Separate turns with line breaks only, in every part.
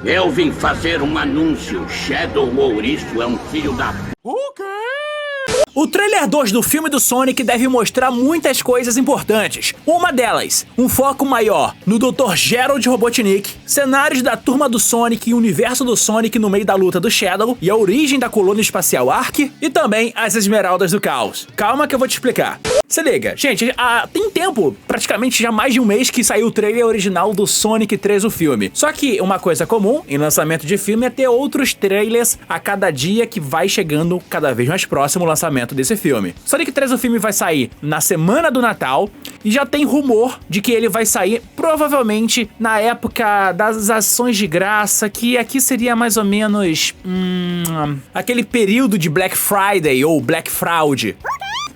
Eu vim fazer um anúncio. Shadow Ouriço é um filho da...
O quê?
O trailer 2 do filme do Sonic deve mostrar muitas coisas importantes. Uma delas, um foco maior no Dr. Gerald Robotnik, cenários da turma do Sonic e o universo do Sonic no meio da luta do Shadow e a origem da colônia espacial Ark e também as Esmeraldas do Caos. Calma que eu vou te explicar. Se liga, gente, tem tempo, praticamente já mais de um mês que saiu o trailer original do Sonic 3, o filme. Só que uma coisa comum em lançamento de filme é ter outros trailers a cada dia que vai chegando cada vez mais próximo o lançamento desse filme. Sonic 3, o filme vai sair na semana do Natal e já tem rumor de que ele vai sair provavelmente na época das ações de graça, que aqui seria mais ou menos aquele período de Black Friday ou Black Fraud.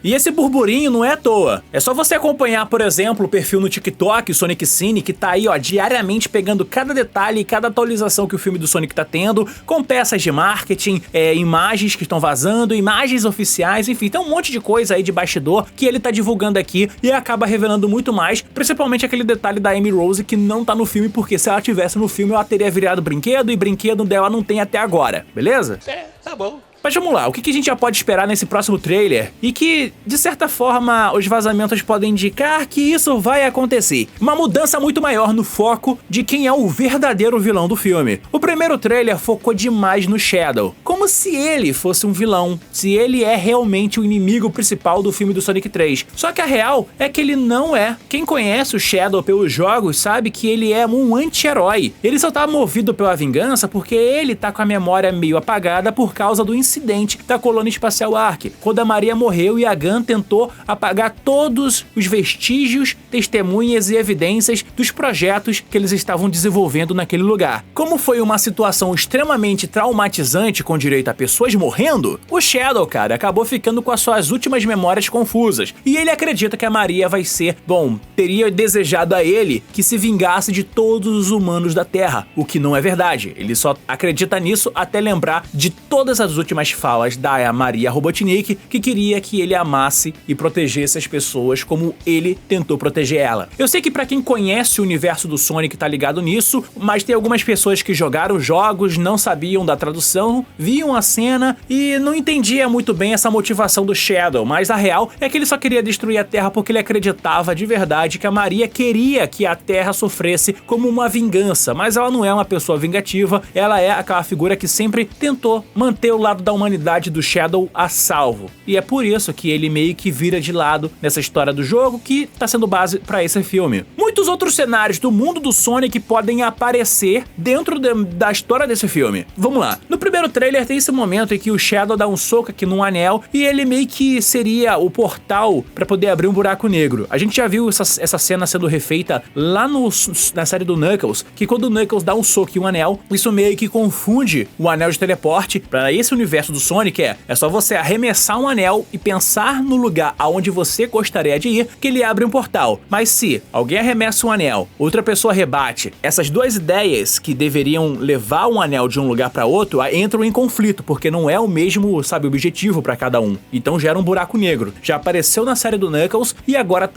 E esse burburinho não é à toa. É só você acompanhar, por exemplo, o perfil no TikTok, Sonic Cine, que tá aí, ó, diariamente pegando cada detalhe e cada atualização que o filme do Sonic tá tendo, com peças de marketing, imagens que estão vazando, imagens oficiais, enfim, tem um monte de coisa aí de bastidor que ele tá divulgando aqui e acaba revelando muito mais, principalmente aquele detalhe da Amy Rose que não tá no filme, porque se ela tivesse no filme ela teria virado brinquedo e brinquedo dela não tem até agora, beleza?
Tá bom.
Mas vamos lá, o que a gente já pode esperar nesse próximo trailer e que, de certa forma, os vazamentos podem indicar que isso vai acontecer? Uma mudança muito maior no foco de quem é o verdadeiro vilão do filme. O primeiro trailer focou demais no Shadow, como se ele fosse um vilão, se ele é realmente o inimigo principal do filme do Sonic 3. Só que a real é que ele não é. Quem conhece o Shadow pelos jogos sabe que ele é um anti-herói. Ele só tá movido pela vingança porque ele tá com a memória meio apagada por causa do incidente da colônia espacial Ark, quando a Maria morreu e a Gunn tentou apagar todos os vestígios, testemunhas e evidências dos projetos que eles estavam desenvolvendo naquele lugar. Como foi uma situação extremamente traumatizante com direito a pessoas morrendo, o Shadow, cara, acabou ficando com as suas últimas memórias confusas, e ele acredita que a Maria vai ser, teria desejado a ele que se vingasse de todos os humanos da Terra, o que não é verdade. Ele só acredita nisso até lembrar de todas as últimas falas da Maria Robotnik, que queria que ele amasse e protegesse as pessoas como ele tentou proteger ela. Eu sei que pra quem conhece o universo do Sonic tá ligado nisso, mas tem algumas pessoas que jogaram jogos, não sabiam da tradução, viam a cena e não entendia muito bem essa motivação do Shadow, mas a real é que ele só queria destruir a Terra porque ele acreditava de verdade que a Maria queria que a Terra sofresse como uma vingança, mas ela não é uma pessoa vingativa, ela é aquela figura que sempre tentou manter o lado da humanidade do Shadow a salvo. E é por isso que ele meio que vira de lado nessa história do jogo que tá sendo base pra esse filme. Muitos outros cenários do mundo do Sonic podem aparecer dentro da história desse filme. Vamos lá. No primeiro trailer tem esse momento em que o Shadow dá um soco aqui num anel e ele meio que seria o portal pra poder abrir um buraco negro. A gente já viu essa cena sendo refeita lá na série do Knuckles, que quando o Knuckles dá um soco em um anel, isso meio que confunde o anel de teleporte pra esse universo do Sonic. É só você arremessar um anel e pensar no lugar aonde você gostaria de ir, que ele abre um portal. Mas se alguém arremessa um anel, outra pessoa rebate, essas duas ideias que deveriam levar um anel de um lugar para outro entram em conflito, porque não é o mesmo, objetivo para cada um. Então gera um buraco negro. Já apareceu na série do Knuckles e agora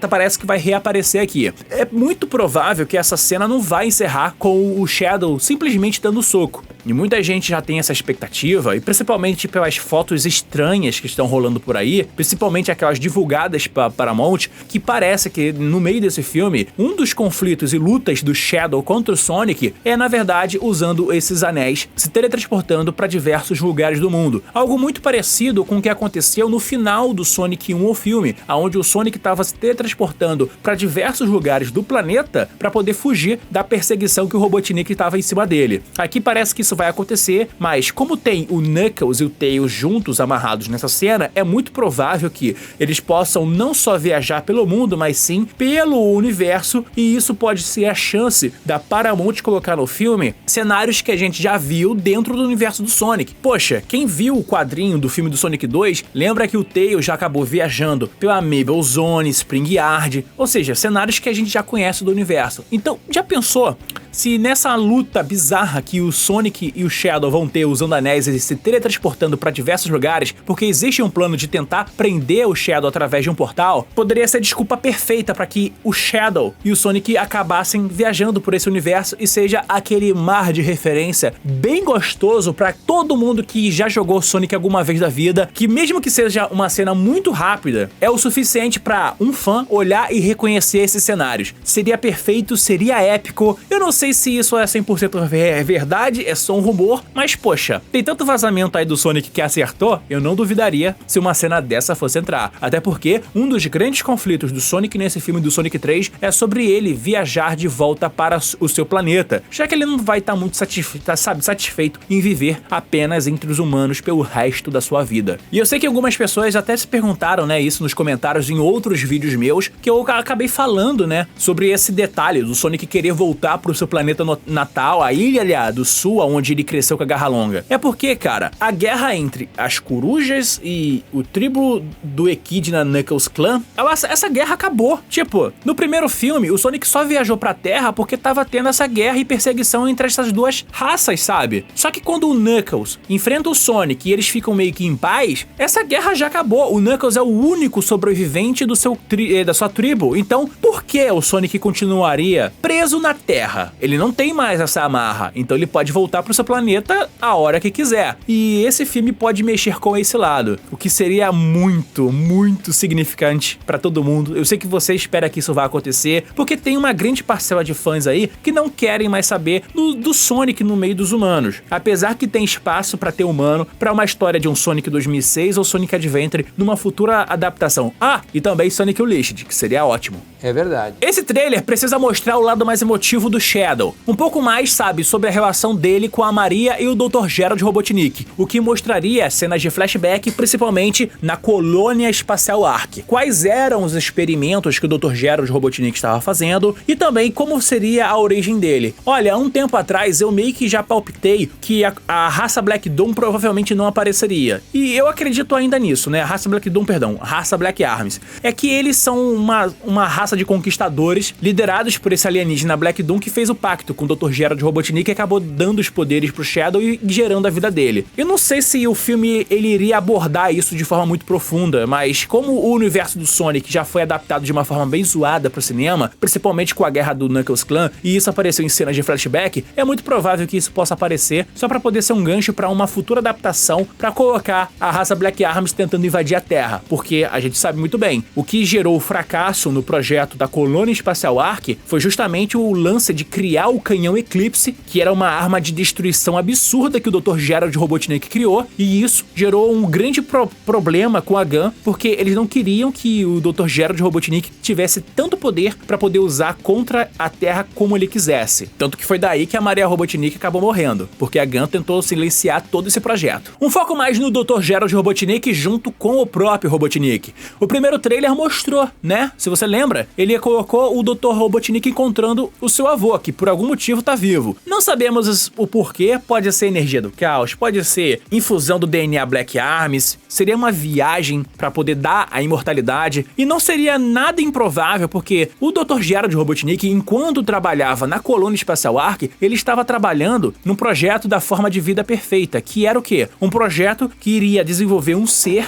parece que vai reaparecer aqui. É muito provável que essa cena não vai encerrar com o Shadow simplesmente dando soco. E muita gente já tem essa expectativa, e principalmente pelas fotos estranhas que estão rolando por aí, principalmente aquelas divulgadas para Paramount, que parece que no meio desse filme, um dos conflitos e lutas do Shadow contra o Sonic é, na verdade, usando esses anéis, se teletransportando para diversos lugares do mundo. Algo muito parecido com o que aconteceu no final do Sonic 1, o filme, onde o Sonic estava se teletransportando para diversos lugares do planeta para poder fugir da perseguição que o Robotnik estava em cima dele. Aqui parece que isso vai acontecer, mas como tem o Knuckles e o Tails juntos amarrados nessa cena, é muito provável que eles possam não só viajar pelo mundo, mas sim pelo universo, e isso pode ser a chance da Paramount colocar no filme cenários que a gente já viu dentro do universo do Sonic. Poxa, quem viu o quadrinho do filme do Sonic 2, lembra que o Tails já acabou viajando pela Mabel Zone, Spring Yard, ou seja, cenários que a gente já conhece do universo. Então, já pensou se nessa luta bizarra que o Sonic e o Shadow vão ter usando anéis e se teletransportando pra diversos lugares, porque existe um plano de tentar prender o Shadow através de um portal, poderia ser a desculpa perfeita pra que o Shadow e o Sonic acabassem viajando por esse universo e seja aquele mar de referência bem gostoso pra todo mundo que já jogou Sonic alguma vez da vida, que mesmo que seja uma cena muito rápida, é o suficiente pra um fã olhar e reconhecer esses cenários. Seria perfeito, seria épico. Eu não sei se isso é 100% verdade, é só um rumor, mas poxa, tem tanto vazamento aí do Sonic que acertou, eu não duvidaria se uma cena dessa fosse entrar. Até porque um dos grandes conflitos do Sonic nesse filme do Sonic 3 é sobre ele viajar de volta para o seu planeta, já que ele não vai estar muito satisfeito em viver apenas entre os humanos pelo resto da sua vida. E eu sei que algumas pessoas até se perguntaram, né, isso nos comentários em outros vídeos meus, que eu acabei falando, né, sobre esse detalhe do Sonic querer voltar pro seu planeta natal, a ilha do sul, onde ele cresceu com a Garra Longa. É porque, cara, a guerra entre as corujas e o tribo do Echidna Knuckles Clan, essa guerra acabou. Tipo, no primeiro filme, o Sonic só viajou pra Terra porque tava tendo essa guerra e perseguição entre essas duas raças, sabe? Só que quando o Knuckles enfrenta o Sonic e eles ficam meio que em paz, essa guerra já acabou. O Knuckles é o único sobrevivente da sua tribo. Então, por que o Sonic continuaria preso na Terra? Ele não tem mais essa amarra, então ele pode voltar pro seu planeta a hora que quiser. E esse filme pode mexer com esse lado, o que seria muito, muito significante pra todo mundo. Eu sei que você espera que isso vá acontecer, porque tem uma grande parcela de fãs aí que não querem mais saber do Sonic no meio dos humanos. Apesar que tem espaço pra ter humano pra uma história de um Sonic 2006 ou Sonic Adventure numa futura adaptação. Ah, e também Sonic Unleashed, que seria ótimo.
É verdade.
Esse trailer precisa mostrar o lado mais emotivo do Shadow. Um pouco mais, sabe, sobre a relação dele com a Maria e o Dr. Gerald Robotnik, o que mostraria cenas de flashback, principalmente na Colônia Espacial Ark. Quais eram os experimentos que o Dr. Gerald Robotnik estava fazendo e também como seria a origem dele. Olha, há um tempo atrás eu meio que já palpitei que a raça Black Doom provavelmente não apareceria. E eu acredito ainda nisso, né? A raça Black Doom, perdão, a raça Black Arms. É que eles são uma raça de conquistadores liderados por esse alienígena Black Doom que fez o pacto com o Dr. Gerald Robotnik e acabou dando os poderes pro Shadow e gerando a vida dele. Eu não sei se o filme ele iria abordar isso de forma muito profunda, mas como o universo do Sonic já foi adaptado de uma forma bem zoada pro cinema, principalmente com a guerra do Knuckles Clan, e isso apareceu em cenas de flashback, é muito provável que isso possa aparecer só pra poder ser um gancho pra uma futura adaptação pra colocar a raça Black Arms tentando invadir a Terra, porque a gente sabe muito bem, o que gerou o fracasso no projeto da Colônia Espacial Ark foi justamente o lance de criar o canhão Eclipse, que era uma arma de destruição absurda que o Dr. Gerald Robotnik criou, e isso gerou um grande problema com a GUN, porque eles não queriam que o Dr. Gerald Robotnik tivesse tanto poder pra poder usar contra a Terra como ele quisesse. Tanto que foi daí que a Maria Robotnik acabou morrendo, porque a GUN tentou silenciar todo esse projeto. Um foco mais no Dr. Gerald Robotnik junto com o próprio Robotnik. O primeiro trailer mostrou, né? Se você lembra, ele colocou o Dr. Robotnik encontrando o seu avô, que por algum motivo tá vivo. Não sabemos o porquê, pode ser energia do caos, pode ser infusão do DNA Black Arms, seria uma viagem pra poder dar a imortalidade, e não seria nada improvável, porque o Dr. Gerald Robotnik, enquanto trabalhava na Colônia Espacial Ark, ele estava trabalhando num projeto da forma de vida perfeita, que era o quê? Um projeto que iria desenvolver um ser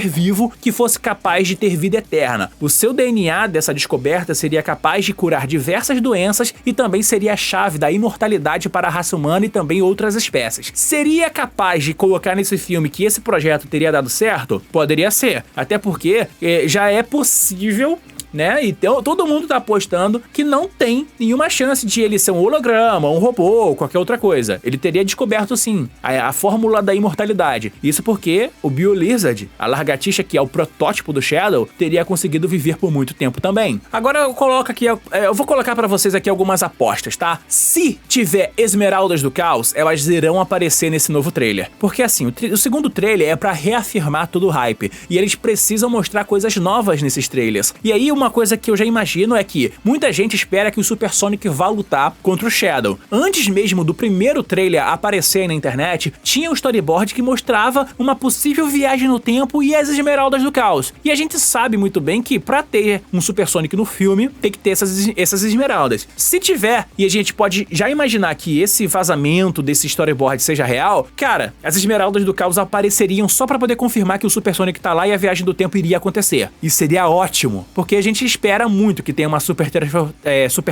vivo que fosse capaz de ter vida eterna. O seu DNA dessa descoberta seria capaz de curar diversas doenças e também seria a chave da imortalidade para a raça humana e também outras espécies. Seria capaz de colocar nesse filme que esse projeto teria dado certo? Poderia ser, até porque já é possível, né? Então todo mundo tá apostando que não tem nenhuma chance de ele ser um holograma, um robô ou qualquer outra coisa. Ele teria descoberto sim a fórmula da imortalidade. Isso porque o BioLizard, a lagartixa que é o protótipo do Shadow, teria conseguido viver por muito tempo também. Agora eu vou colocar pra vocês aqui algumas apostas, tá? Se tiver Esmeraldas do Caos, elas irão aparecer nesse novo trailer. Porque assim, o segundo trailer é pra reafirmar todo o hype. E eles precisam mostrar coisas novas nesses trailers. E aí uma uma coisa que eu já imagino é que muita gente espera que o Super Sonic vá lutar contra o Shadow. Antes mesmo do primeiro trailer aparecer aí na internet, tinha um storyboard que mostrava uma possível viagem no tempo e as Esmeraldas do Caos. E a gente sabe muito bem que pra ter um Super Sonic no filme, tem que ter essas Esmeraldas. Se tiver, e a gente pode já imaginar que esse vazamento desse storyboard seja real, cara, as Esmeraldas do Caos apareceriam só pra poder confirmar que o Super Sonic tá lá e a viagem do tempo iria acontecer. Isso seria ótimo, porque a gente espera muito que tenha uma super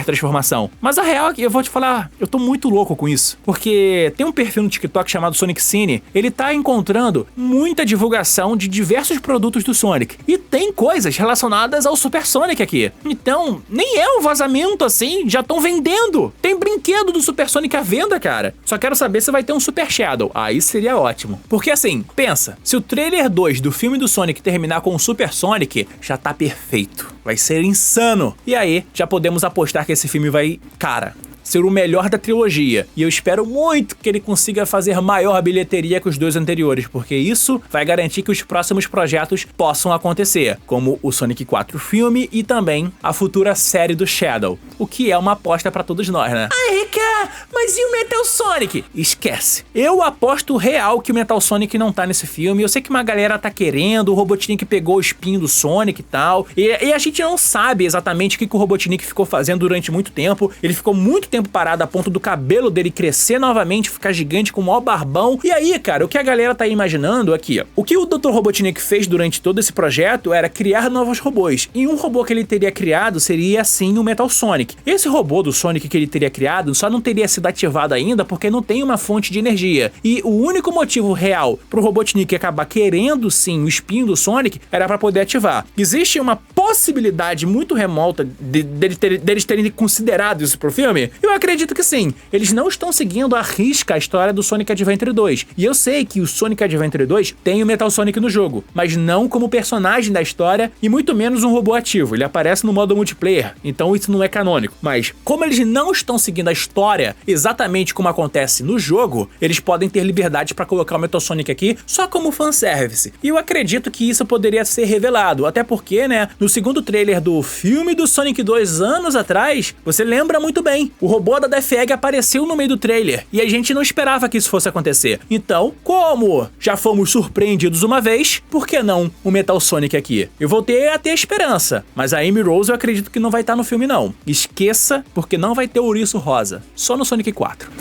transformação. Mas a real é que eu vou te falar, eu tô muito louco com isso, porque tem um perfil no TikTok chamado Sonic Cine, ele tá encontrando muita divulgação de diversos produtos do Sonic, e tem coisas relacionadas ao Super Sonic aqui. Então, nem é um vazamento assim, já estão vendendo. Tem brinquedo do Super Sonic à venda, cara. Só quero saber se vai ter um Super Shadow. Aí seria ótimo. Porque assim, pensa, se o trailer 2 do filme do Sonic terminar com o Super Sonic, já tá perfeito. Vai ser insano. E aí, já podemos apostar que esse filme vai, cara, ser o melhor da trilogia, e eu espero muito que ele consiga fazer maior bilheteria que os dois anteriores, porque isso vai garantir que os próximos projetos possam acontecer, como o Sonic 4 filme e também a futura série do Shadow, o que é uma aposta pra todos nós, né? Ai, cara, mas e o Metal Sonic? Esquece. Eu aposto real que o Metal Sonic não tá nesse filme. Eu sei que uma galera tá querendo, o Robotnik pegou o espinho do Sonic e tal, e a gente não sabe exatamente o que o Robotnik ficou fazendo durante muito tempo. Ele ficou muito tempo parado a ponto do cabelo dele crescer novamente, ficar gigante com o maior barbão. E aí, cara, o que a galera tá imaginando aqui, ó, o que o Dr. Robotnik fez durante todo esse projeto era criar novos robôs. E um robô que ele teria criado seria, assim, o Metal Sonic. Esse robô do Sonic que ele teria criado só não teria sido ativado ainda porque não tem uma fonte de energia. E o único motivo real pro Robotnik acabar querendo, sim, o espinho do Sonic era pra poder ativar. Existe uma possibilidade muito remota deles terem considerado isso pro filme? Eu acredito que sim. Eles não estão seguindo à risca a história do Sonic Adventure 2. E eu sei que o Sonic Adventure 2 tem o Metal Sonic no jogo, mas não como personagem da história e muito menos um robô ativo. Ele aparece no modo multiplayer, então isso não é canônico. Mas como eles não estão seguindo a história exatamente como acontece no jogo, eles podem ter liberdade para colocar o Metal Sonic aqui só como fanservice. E eu acredito que isso poderia ser revelado, até porque, né, no segundo trailer do filme do Sonic 2 anos atrás, você lembra muito bem, o robô da Death Egg apareceu no meio do trailer e a gente não esperava que isso fosse acontecer. Então, como já fomos surpreendidos uma vez, por que não o Metal Sonic aqui? Eu voltei a ter esperança, mas a Amy Rose eu acredito que não vai estar no filme não. Esqueça, porque não vai ter o Ouriço Rosa, só no Sonic 4.